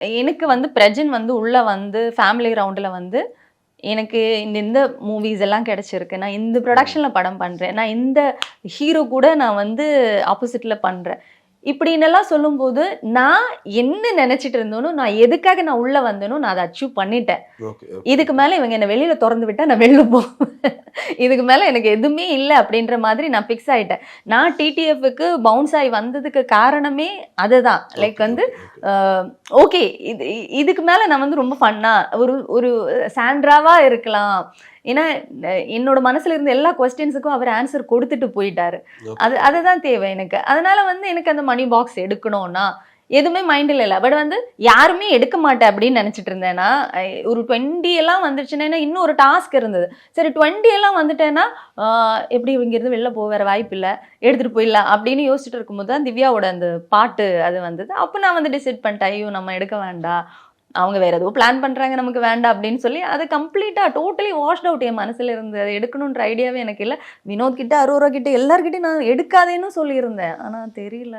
எனக்கு வந்து பிரஜன் வந்து உள்ள வந்து ஃபேமிலி ரவுண்டில் வந்து எனக்கு இந்த மூவிஸ் எல்லாம் கிடைச்சிருக்கு, நான் இந்த ப்ரொடக்ஷனில் படம் பண்ணுறேன், நான் இந்த ஹீரோ கூட நான் வந்து ஆப்போசிட்டில் பண்ணுறேன் இப்படின்னெல்லாம் சொல்லும்போது நான் என்ன நினச்சிட்டு இருந்தோனோ, நான் எதுக்காக நான் உள்ளே வந்தேனோ நான் அதை அச்சீவ் பண்ணிட்டேன். இதுக்கு மேலே இவங்க என்னை வெளியில் திறந்து விட்டால் நான் வெளில போவேன், இதுக்கு மேலே எனக்கு எதுவுமே இல்லை அப்படின்ற மாதிரி நான் ஃபிக்ஸ் ஆகிட்டேன். நான் டிடிஎஃப்க்கு பவுன்ஸ் ஆகி வந்ததுக்கு காரணமே அதுதான். லைக் வந்து ஓகே இதுக்கு மேலே நான் வந்து ரொம்ப ஃபன்னாக ஒரு சாண்ட்ராவாக இருக்கலாம். ஏன்னா என்னோட மனசுல இருந்த எல்லா கொஸ்டின்ஸுக்கும் அவர் ஆன்சர் கொடுத்துட்டு போயிட்டாரு. அதுதான் தேவை எனக்கு. அதனால வந்து எனக்கு அந்த மணி பாக்ஸ் எடுக்கணும்னா எதுவுமே மைண்டில் இல்லை. பட் வந்து யாருமே எடுக்க மாட்டேன் அப்படின்னு நினச்சிட்டு இருந்தேன்னா, ஒரு 20 எல்லாம் வந்துருச்சுன்னா இன்னும் ஒரு டாஸ்க் இருந்தது. சரி 20 எல்லாம் வந்துட்டேன்னா எப்படி இங்கிருந்து வெளில போக வேற வாய்ப்பு இல்லை, எடுத்துகிட்டு போயிடலாம் அப்படின்னு யோசிச்சுட்டு இருக்கும்போது தான் திவ்யாவோட அந்த பாட்டு அது வந்தது. அப்போ நான் வந்து டிசைட் பண்ணிட்டேன், ஐயோ நம்ம எடுக்க வேண்டாம், அவங்க வேற ஏதோ பிளான் பண்றாங்க, நமக்கு வேண்டாம் அப்படின்னு சொல்லி அது கம்ப்ளீட்டா டோட்டலி வாஷ்ட் அவுட் என் மனசுல இருந்து. அதை எடுக்கணுன்ற ஐடியாவே எனக்கு இல்லை. வினோத் கிட்ட, அரோரா கிட்ட எல்லார்கிட்டையும் நான் எடுக்காதேன்னு சொல்லியிருந்தேன், ஆனா தெரியல.